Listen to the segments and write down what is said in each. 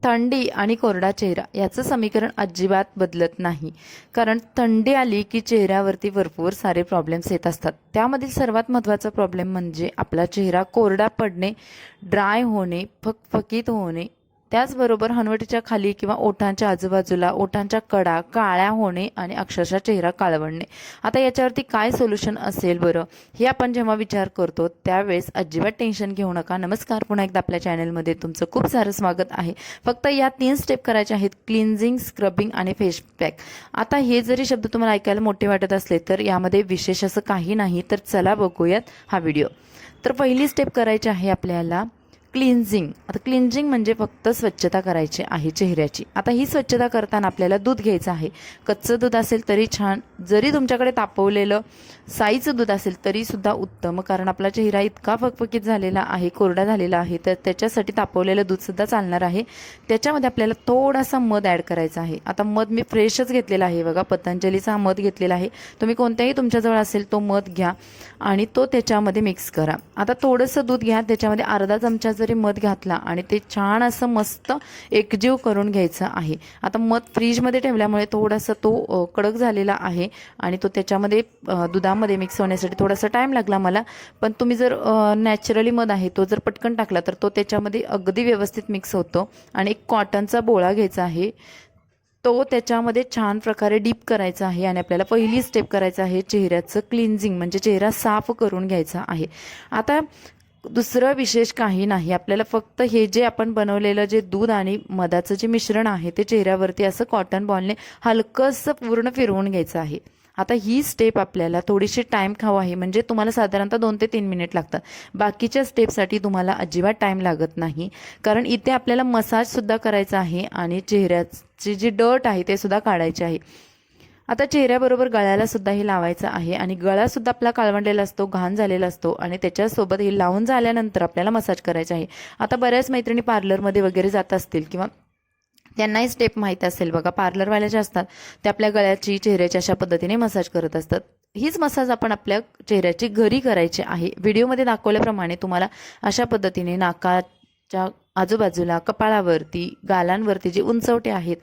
थंडी आणि कोरडा चेहरा याचं समीकरण अजिबात बदलत नाही. कारण थंडी आली की चेहऱ्यावरती भरपूर सारे प्रॉब्लेम्स येत असतात. त्यामधील सर्वात महत्त्वाचा प्रॉब्लेम म्हणजे आपला चेहरा कोरडा पडणे, ड्राय होणे, फकफकीत होणे, त्याचबरोबर हनवटीच्या खाली किंवा ओठांच्या आजूबाजूला ओठांच्या कडा काळ्या होणे आणि अक्षरशः चेहरा काळवडणे. आता याच्यावरती काय सोल्युशन असेल बरं, हे आपण जेव्हा विचार करतो त्यावेळेस अजिबात टेन्शन घेऊ नका. नमस्कार, पुन्हा एकदा आपल्या चॅनलमध्ये तुमचं खूप सारं स्वागत आहे. फक्त या 3 स्टेप करायचे आहेत: क्लिन्झिंग, स्क्रबिंग आणि फेस पॅक. आता हे जरी शब्द तुम्हाला ऐकायला मोठे वाटत असले तर यामध्ये विशेष असं काही नाही. तर चला बघूयात हा व्हिडिओ. तर पहिली स्टेप करायची आहे आपल्याला क्लिन्झिंग. आता क्लिन्झिंग म्हणजे फक्त स्वच्छता करायची आहे चेहऱ्याची. आता ही स्वच्छता करताना आपल्याला दूध घ्यायचं आहे. कच्चं दूध असेल तरी छान, जरी तुमच्याकडे तापवलेलं साईचं दूध असेल तरी सुद्धा उत्तम. कारण आपला चेहरा इतका फकफकीत झालेला आहे, कोरडा झालेला आहे, तर त्याच्यासाठी तापवलेलं दूधसुद्धा चालणार आहे. त्याच्यामध्ये आपल्याला थोडासा मध ॲड करायचा आहे. आता मध मी फ्रेशच घेतलेला आहे बघा, पतंजलीचा हा मध घेतलेला आहे. तुम्ही कोणत्याही तुमच्याजवळ असेल तो मध घ्या आणि तो त्याच्यामध्ये मिक्स करा. आता थोडंसं दूध घ्या, त्याच्यामध्ये अर्धा चमचा जरी मध घातला आणि ते छान असं मस्त एकजीव करून घ्यायचं आहे. आता मध फ्रीजमध्ये ठेवल्यामुळे थोडासा तो कडक झालेला आहे आणि तो त्याच्यामध्ये दुधामध्ये मिक्स होण्यासाठी थोडासा टाईम लागला मला. पण तुम्ही जर नॅचरली मध आहे तो जर पटकन टाकला तर तो त्याच्यामध्ये अगदी व्यवस्थित मिक्स होतो. आणि एक कॉटनचा बोळा घ्यायचा आहे, तो त्याच्यामध्ये छान प्रकारे डीप करायचा आहे. आणि आपल्याला पहिली स्टेप करायचं आहे चेहऱ्याचं क्लिन्झिंग, म्हणजे चेहरा साफ करून घ्यायचा आहे. आता दुसरं विशेष काही नाही, आपल्याला फक्त हे जे आपण बनवलेलं जे दूध आणि मधाचं जे मिश्रण आहे ते चेहऱ्यावरती असं कॉटन बॉलने हलकंसं पूर्ण फिरवून घ्यायचं आहे. आता ही स्टेप आपल्याला थोडीशी टाईम खाऊ आहे, म्हणजे तुम्हाला साधारणतः 2 ते 3 मिनिट लागतात. बाकीच्या स्टेपसाठी तुम्हाला अजिबात टाईम लागत नाही, कारण इथे आपल्याला मसाजसुद्धा करायचा आहे आणि चेहऱ्याची जी डर्ट आहे ते सुद्धा काढायचे आहे. आता चेहऱ्याबरोबर गळ्याला सुद्धा हे लावायचं आहे आणि गळासुद्धा आपला काळवंडलेला असतो, घाण झालेला असतो आणि त्याच्यासोबत हे लावून झाल्यानंतर आपल्याला मसाज करायचा आहे. आता बऱ्याच मैत्रिणी पार्लरमध्ये वगैरे जात असतील किंवा त्यांनाही स्टेप माहीत असेल बघा, पार्लरवाल्या ज्या असतात त्या आपल्या गळ्याची चेहऱ्याची अशा पद्धतीने मसाज करत असतात. हीच मसाज आपण आपल्या चेहऱ्याची घरी करायची आहे. व्हिडिओमध्ये दाखवल्याप्रमाणे तुम्हाला अशा पद्धतीने नाकाच्या आजूबाजूला, कपाळावरती, गालांवरती जे उंचवटे आहेत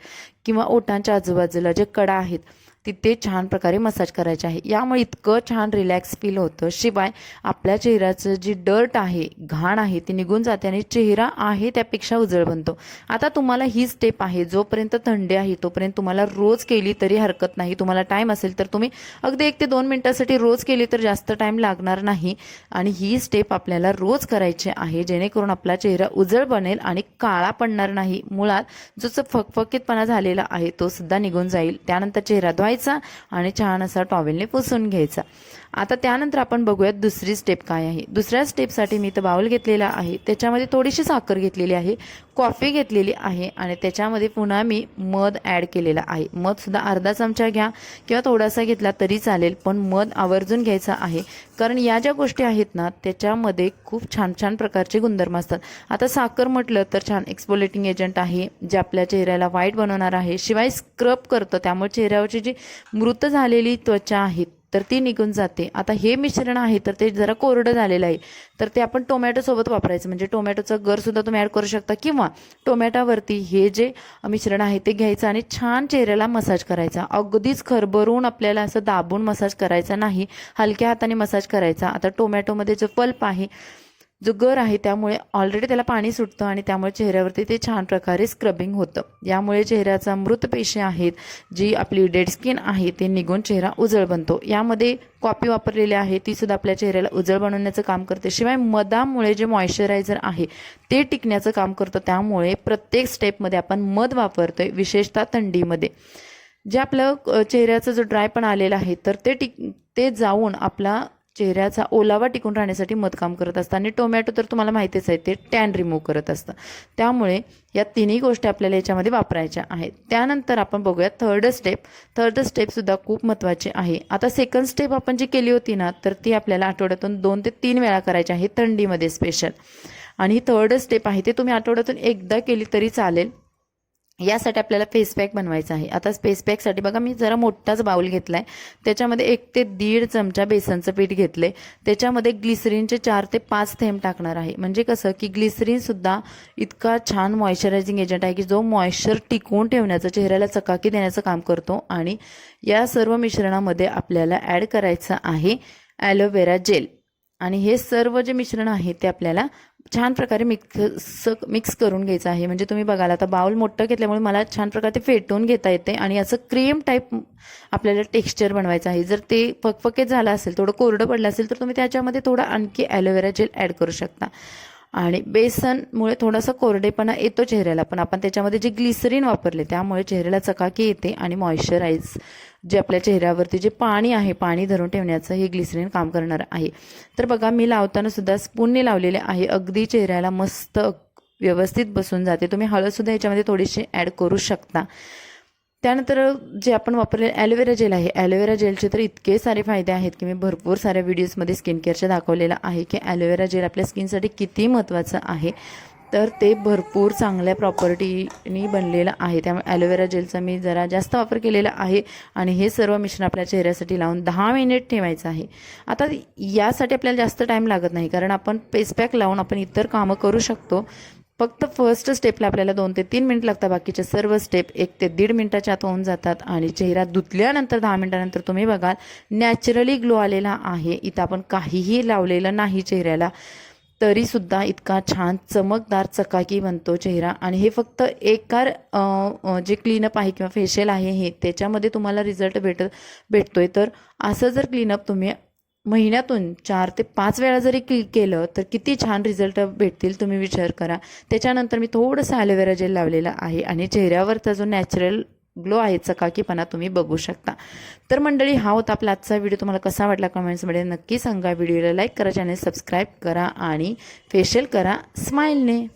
किंवा ओठांच्या आजूबाजूला जे कडा आहेत तिथे छान प्रकारे मसाज करायचे आहे. यामुळे इतकं छान रिलॅक्स फील होतं. शिवाय आपल्या चेहऱ्याचं जी डर्ट आहे, घाण आहे, ती निघून जाते आणि चेहरा आहे त्यापेक्षा उजळ बनतो. आता तुम्हाला ही स्टेप आहे, जोपर्यंत थंडी आहे तोपर्यंत तुम्हाला रोज केली तरी हरकत नाही. तुम्हाला टाईम असेल तर तुम्ही अगदी 1 ते 2 मिनिटासाठी रोज केली तर जास्त टाईम लागणार नाही. आणि ही स्टेप आपल्याला रोज करायची आहे, जेणेकरून आपला चेहरा उजळ बनेल आणि काळा पडणार नाही. मुळात जो फकफकीतपणा झालेला आहे तो सुद्धा निघून जाईल. त्यानंतर चेहरा आणि छान असा टॉवेलने पुसून घ्यायचा. आता त्यानंतर आपण बघूयात दुसरी स्टेप काय आहे. दुसऱ्या स्टेपसाठी मी इथं बाउल घेतलेला आहे, त्याच्यामध्ये थोडीशी साखर घेतलेली आहे, कॉफी घेतलेली आहे आणि त्याच्यामध्ये पुन्हा मी मध ॲड केलेला आहे. मध सुद्धा अर्धा चमचा घ्या किंवा थोडासा घेतला तरी चालेल, पण मध आवर्जून घ्यायचा आहे. कारण या ज्या गोष्टी आहेत ना त्याच्यामध्ये खूप छान छान प्रकारचे गुणधर्म असतात. आता साखर म्हटलं तर छान एक्सफोलिएटिंग एजंट आहे, जे आपल्या चेहऱ्याला व्हाईट बनवणार आहे. शिवाय स्क्रब करतं, त्यामुळे चेहऱ्यावरची जी मृत झालेली त्वचा आहे तर ती निघून जाते. आता हे मिश्रण आहे तर ते जरा कोरडं झालेलं आहे, तर ते आपण टोमॅटोसोबत वापरायचं. म्हणजे टोमॅटोचा गरसुद्धा तुम्ही ॲड करू शकता किंवा टोमॅटोवरती हे जे मिश्रण आहे ते घ्यायचं आणि छान चेहऱ्याला मसाज करायचा. अगदीच खरभरून आपल्याला असं दाबून मसाज करायचा नाही, हलक्या हाताने मसाज करायचा. आता टोमॅटोमध्ये जो पल्प आहे, जो गर आहे, त्यामुळे ऑलरेडी त्याला पाणी सुटतं आणि त्यामुळे चेहऱ्यावरती ते छान प्रकारे स्क्रबिंग होतं. यामुळे चेहऱ्याचा मृत पेशी आहेत, जी आपली डेड स्किन आहे, ते निघून चेहरा उजळ बनतो. यामध्ये कॉफी वापरलेली आहे, ती सुद्धा आपल्या चेहऱ्याला उजळ बनवण्याचं काम करते. शिवाय मधामुळे जे मॉइश्चरायझर आहे ते टिकण्याचं काम करतं. त्यामुळे प्रत्येक स्टेपमध्ये आपण मध वापरतोय, विशेषतः थंडीमध्ये. जे आपलं चेहऱ्याचं जो ड्रायपणा आलेला आहे तर ते जाऊन आपला चेहऱ्याचा ओलावा टिकून राहण्यासाठी मध काम करत असतं. आणि टोमॅटो तर तुम्हाला माहितीच आहे, ते टॅन रिमूव्ह करत असतं. त्यामुळे या तिन्ही गोष्टी आपल्याला याच्यामध्ये वापरायच्या आहेत. त्यानंतर आपण बघूया थर्ड स्टेपसुद्धा खूप महत्त्वाची आहे. आता सेकंड स्टेप आपण जी केली होती ना तर ती आपल्याला आठवड्यातून 2 ते 3 वेळा करायची आहे, थंडीमध्ये स्पेशल. आणि ही थर्ड स्टेप आहे ते तुम्ही आठवड्यातून एकदा केली तरी चालेल. यासाठी आपल्याला फेस पॅक बनवायचा आहे. आता फेस पॅकसाठी बघा मी जरा मोठाच बाउल घेतला आहे. त्याच्यामध्ये 1 ते 1.5 चमचा बेसनचं पीठ घेतले. त्याच्यामध्ये ग्लिसरीनचे 4 ते 5 थेंब टाकणार आहे. म्हणजे कसं की ग्लिसरीनसुद्धा इतका छान मॉइश्चरायझिंग एजंट आहे की जो मॉइश्चर टिकवून ठेवण्याचं, चेहऱ्याला चकाकी देण्याचं काम करतो. आणि या सर्व मिश्रणामध्ये आपल्याला ॲड करायचं आहे ॲलोवेरा जेल. आणि हे सर्व जे मिश्रण आहे ते आपल्याला छान प्रकारे मिक्स करून घ्यायचं आहे. म्हणजे तुम्ही बघाल आता बाउल मोठं घेतल्यामुळे मला छान प्रकारे ते फेटून घेता येते आणि असं क्रीम टाईप आपल्याला टेक्स्चर बनवायचं आहे. जर ते फकफकीत झालं असेल, थोडं कोरडं पडलं असेल, तर तुम्ही त्याच्यामध्ये थोडं आणखी ॲलोवेरा जेल ॲड करू शकता. आणि बेसनमुळे थोडासा कोरडेपणा येतो चेहऱ्याला, पण आपण त्याच्यामध्ये जे ग्लिसरीन वापरले त्यामुळे चेहऱ्याला चकाकी येते आणि मॉइश्चराईज जे आपल्या चेहऱ्यावरती जे पाणी आहे, पाणी धरून ठेवण्याचं हे ग्लिसरीन काम करणार आहे. तर बघा मी लावताना सुद्धा स्पूनने लावलेले आहे. अगदी चेहऱ्याला मस्त व्यवस्थित बसून जाते. तुम्ही हळदसुद्धा याच्यामध्ये थोडीशी ॲड करू शकता. त्यानंतर जे आपण वापरलेले ॲलोवेरा जेल आहे, ॲलोवेरा जेलचे तर इतके सारे फायदे आहेत की मी भरपूर साऱ्या व्हिडिओजमध्ये स्किन केअरचे दाखवलेलं आहे की ॲलोवेरा जेल आपल्या स्किनसाठी किती महत्त्वाचं आहे. तर ते भरपूर चांगल्या प्रॉपर्टीनी बनलेलं आहे. त्यामुळे ॲलोवेरा जेलचा मी जरा जास्त वापर केलेला आहे. आणि हे सर्व मिश्रण आपल्या चेहऱ्यासाठी लावून 10 मिनिट ठेवायचं आहे. आता यासाठी आपल्याला जास्त टाईम लागत नाही, कारण आपण फेस पॅक लावून आपण इतर कामं करू शकतो. फक्त फर्स्ट स्टेपला आपल्याला 2 ते 3 मिनिट लागतात. बाकीचे सर्व स्टेप 1 ते 1.5 मिनिटाच्या आत होऊन जातात. आणि चेहरा धुतल्यानंतर 10 मिनिटानंतर तुम्ही बघाल नॅचरली ग्लो आलेला आहे. इथं आपण काहीही लावलेलं नाही चेहऱ्याला, तरीसुद्धा इतका छान चमकदार चकाकी बनतो चेहरा. आणि हे फक्त एका जे क्लीनअप आहे किंवा फेशियल आहे हे त्याच्यामध्ये तुम्हाला रिझल्ट भेटतोय. तर असं जर क्लीनअप तुम्ही महिन्यातून 4 ते 5 वेळा जरी केलं तर किती छान रिझल्ट भेटतील तुम्ही विचार करा. त्याच्यानंतर मी थोडंसं ॲलोवेरा जेल लावलेलं आहे आणि चेहऱ्यावरचा जो नॅचरल ग्लो आहे, चकाकीपणा तुम्ही बघू शकता. तर मंडळी, हा होता आपला आजचा व्हिडिओ. तुम्हाला कसा वाटला कमेंट्समध्ये नक्की सांगा. व्हिडिओला लाईक करा, चॅनल सबस्क्राईब करा आणि फेशियल करा स्माईलने.